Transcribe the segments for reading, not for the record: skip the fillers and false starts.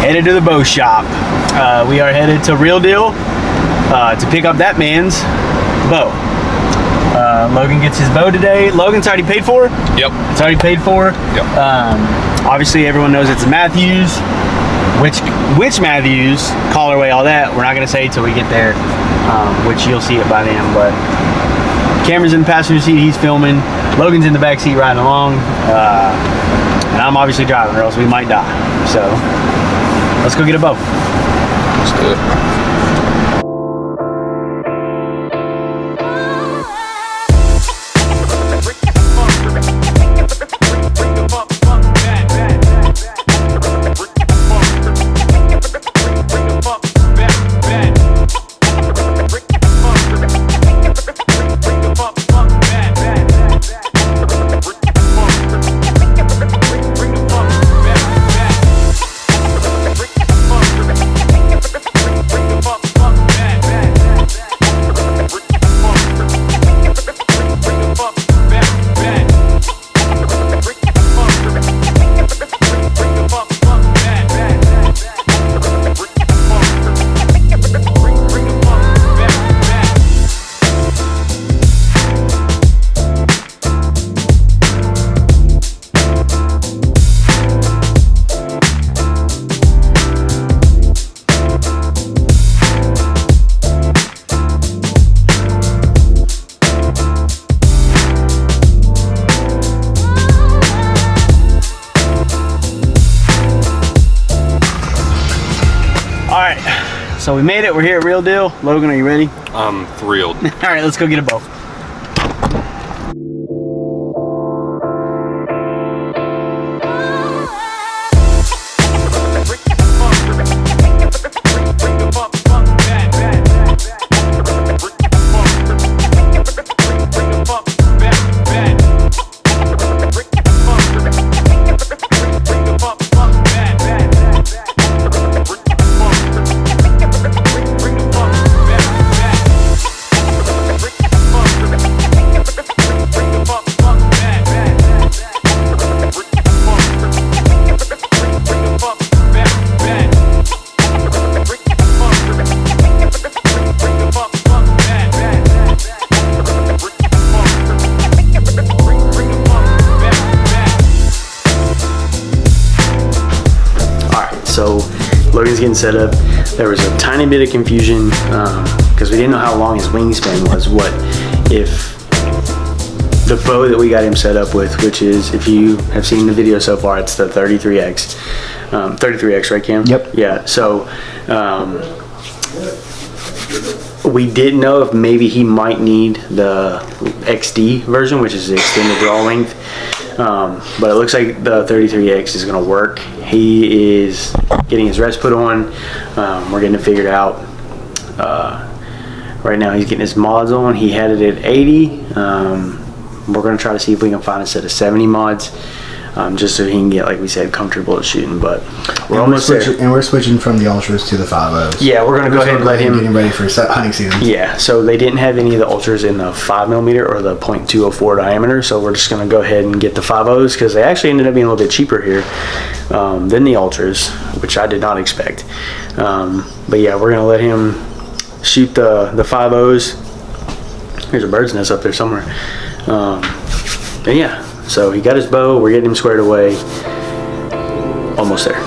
headed to the bow shop. We are headed to Real Deal to pick up that man's bow. Logan gets his bow today. Logan's already paid for? Yep. It's already paid for? Yep. Obviously everyone knows it's a Mathews. Which Mathews, colorway, all that, we're not going to say till we get there, which you'll see it by then. But camera's in the passenger seat, he's filming. Logan's in the back seat riding along. And I'm obviously driving or else we might die. So let's go get a bow. Let's do it. So we made it, we're here at Real Deal. Logan, are you ready? I'm thrilled. All right, let's go get a bow. So Logan's getting set up. There was a tiny bit of confusion because we didn't know how long his wingspan was. What if the bow that we got him set up with, which is, if you have seen the video so far, it's the 33X. 33X, right, Cam? Yep. Yeah, so we didn't know if maybe he might need the XD version, which is the extended draw length. But it looks like the 33X is going to work. He is getting his rest put on. We're getting it figured out. Right now he's getting his mods on. He had it at 80. We're going to try to see if we can find a set of 70 mods, just so he can get, like we said, comfortable at shooting. But we're almost there. And we're switching from the ultras to the 5.0s. Yeah, we're going to go ahead and let him getting ready for hunting season. Yeah, so they didn't have any of the ultras in the 5mm or the .204 diameter, so we're just going to go ahead and get the 5.0s because they actually ended up being a little bit cheaper here than the ultras, which I did not expect. But yeah, we're going to let him shoot the 5.0s. There's a bird's nest up there somewhere. But yeah, so he got his bow. We're getting him squared away. Almost there.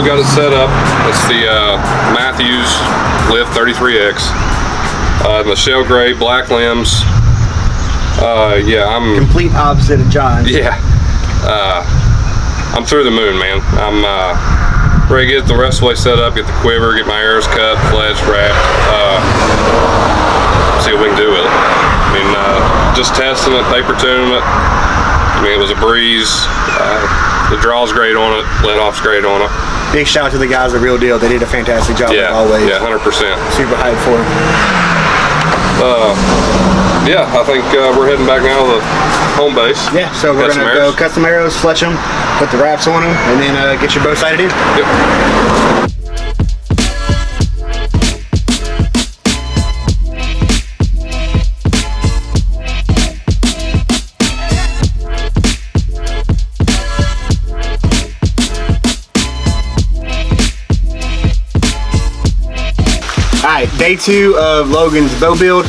Got it set up. It's the Mathews Lift 33X. The shell gray, black limbs. Yeah, I'm complete opposite of John. Yeah, I'm through the moon, man. I'm ready to get the rest of the way set up, get the quiver, get my arrows cut, fledged, wrapped. See what we can do with it. I mean, just testing it, paper tuning it. I mean, it was a breeze. The draw's great on it, let off's great on it. big shout out to the guys, the real deal. They did a fantastic job Yeah, always. yeah, 100%. Super hyped for it. Yeah, I think we're heading back now to the home base. Yeah, so we're gonna go cut some arrows, fletch them, put the wraps on them, and then get your bow sighted in. Yep. Alright, day 2 of Logan's bow build.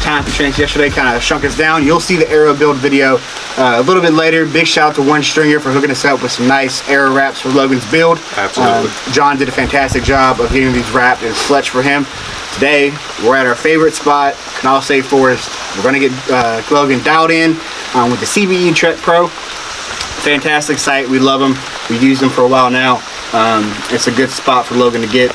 Time constraints yesterday kind of shrunk us down. You'll see the arrow build video a little bit later. Big shout out to One Stringer for hooking us up with some nice arrow wraps for Logan's build. Absolutely. John did a fantastic job of getting these wrapped and fletched for him. Today, we're at our favorite spot, Canal State Forest. We're going to get Logan dialed in with the CBE Trek Pro. Fantastic site. We love them. We've used them for a while now. It's a good spot for Logan to get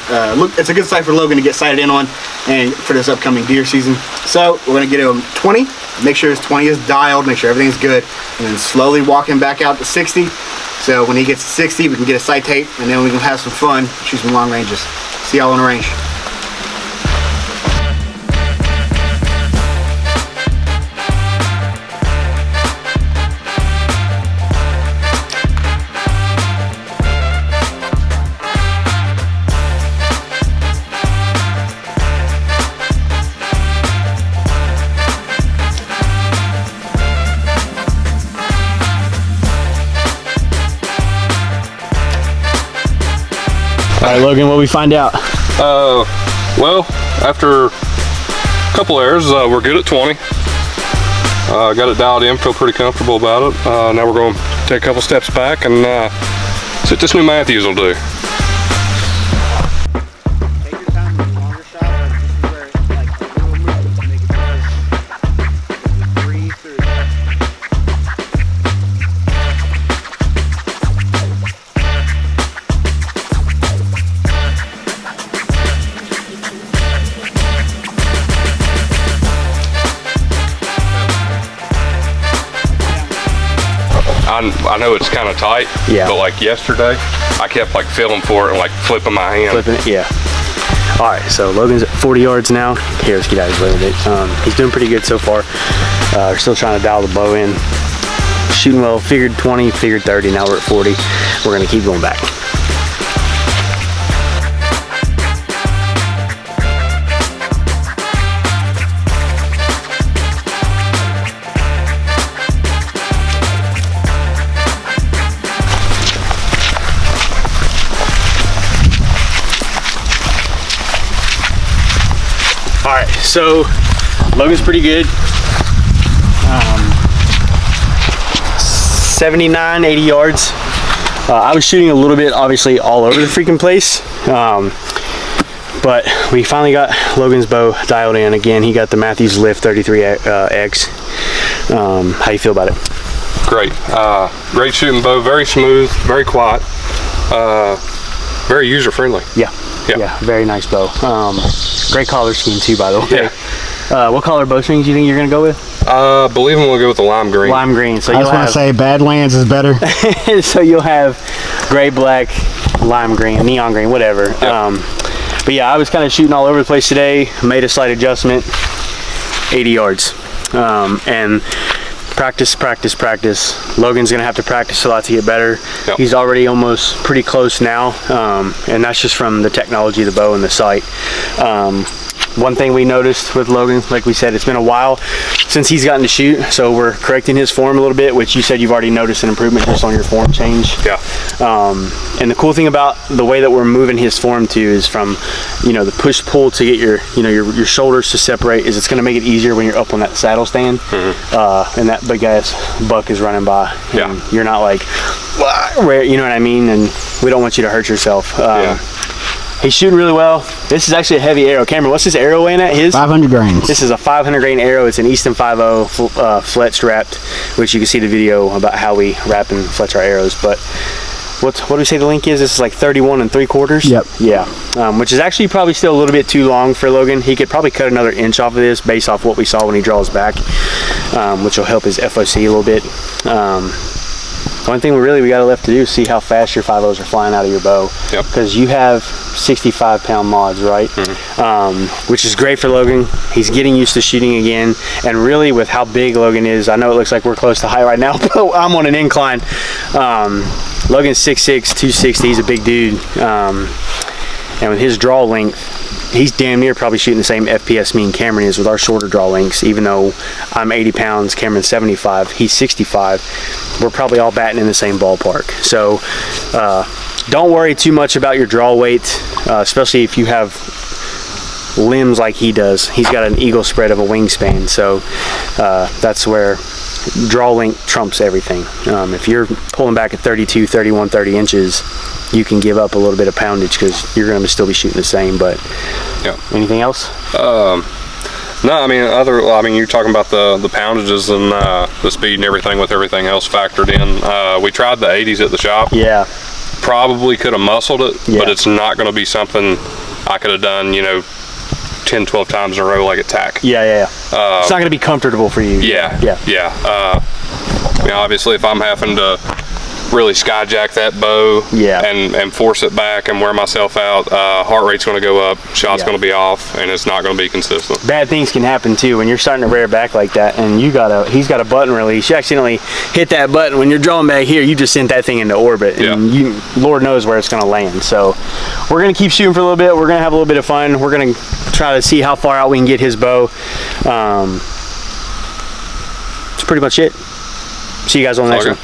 it's a good site for Logan to get sighted in on and for this upcoming deer season. So we're going to get him 20, make sure his 20 is dialed, make sure everything's good, and then slowly walk him back out to 60. So when he gets to 60, we can get a sight tape, and then we can have some fun, shoot some long ranges. See y'all on the range. All right, Logan, what we find out? Well, after a couple errors, we're good at 20. Got it dialed in, feel pretty comfortable about it. Now we're going to take a couple steps back and see what this new Mathews will do. Take your time with the longer shot, but this is where like a little movement to make it better. Just breathe through it. I know it's kind of tight, Yeah. but like yesterday, I kept like feeling for it and like flipping my hand. Flipping it, yeah. All right, so Logan's at 40 yards now. Here, let's get out of his way with it. He's doing pretty good so far. We're still trying to dial the bow in. Shooting well, figured 20, figured 30, now we're at 40. We're gonna keep going back. All right, so Logan's pretty good. 79, 80 yards. I was shooting a little bit, obviously, all over the freaking place. But we finally got Logan's bow dialed in. Again, he got the Mathews Lift 33X. How you feel about it? Great. Great shooting bow, very smooth, very quiet, very user-friendly. Yeah, very nice bow. Great collar scheme too, by the way. Yeah. What color bowstrings do you think you're gonna go with? Believe we'll go with the lime green. Lime green. So I just want to say Badlands is better. so you'll have gray, black, lime green, neon green, whatever. Yep. But yeah, I was kind of shooting all over the place today. Made a slight adjustment. 80 yards. And practice. Logan's gonna have to practice a lot to get better. Yep. He's already almost pretty close now, and that's just from the technology of the bow and the sight. One thing we noticed with Logan, like we said, it's been a while since he's gotten to shoot, so we're correcting his form a little bit, which you said you've already noticed an improvement just on your form change. Yeah. And the cool thing about the way that we're moving his form to is from, the push-pull to get your shoulders to separate, is it's going to make it easier when you're up on that saddle stand, and that big ass buck is running by. And Yeah. you're not like, you know what I mean? And we don't want you to hurt yourself. Yeah. He's shooting really well. This is actually a heavy arrow. Cameron, what's this arrow weighing at? His? 500 grains. This is a 500 grain arrow. It's an Easton 5.0 fletched wrapped, which you can see the video about how we wrap and fletch our arrows. But what do we say the length is? This is like 31 3/4. Yep. Yeah, which is actually probably still a little bit too long for Logan. He could probably cut another inch off of this based off what we saw when he draws back, which will help his FOC a little bit. The only thing we got left to do is see how fast your 5.0s are flying out of your bow. Yep. Because you have 65-pound mods, right? Which is great for Logan. He's getting used to shooting again. And really, with how big Logan is, I know it looks like we're close to height right now, but I'm on an incline. Logan's 6'6", 260. He's a big dude. And with his draw length, he's damn near probably shooting the same FPS me and Cameron is with our shorter draw lengths. Even though I'm 80 pounds, Cameron's 75, he's 65. We're probably all batting in the same ballpark. So don't worry too much about your draw weight, especially if you have limbs like he does. He's got an eagle spread of a wingspan, so that's where draw length trumps everything. If you're pulling back at 32, 31, 30 inches, you can give up a little bit of poundage because you're going to still be shooting the same. But yeah. Anything else? No, I mean, you're talking about the poundages and the speed and everything with everything else factored in. We tried the 80s at the shop. Yeah. Probably could have muscled it, yeah. But it's not going to be something I could have done, 10, 12 times in a row like a tack. Yeah. It's not going to be comfortable for you. Yeah. Obviously, if I'm having to really skyjack that bow and force it back and wear myself out, heart rate's going to go up, shot's going to be off, and it's not going to be consistent. Bad things can happen too when you're starting to rear back like that, and he's got a button release. You accidentally hit that button when you're drawing back here. You just sent that thing into orbit, and Lord knows where it's going to land. So we're going to keep shooting for a little bit. We're going to have a little bit of fun. We're going to try to see how far out we can get his bow. That's pretty much it. See you guys on the next one.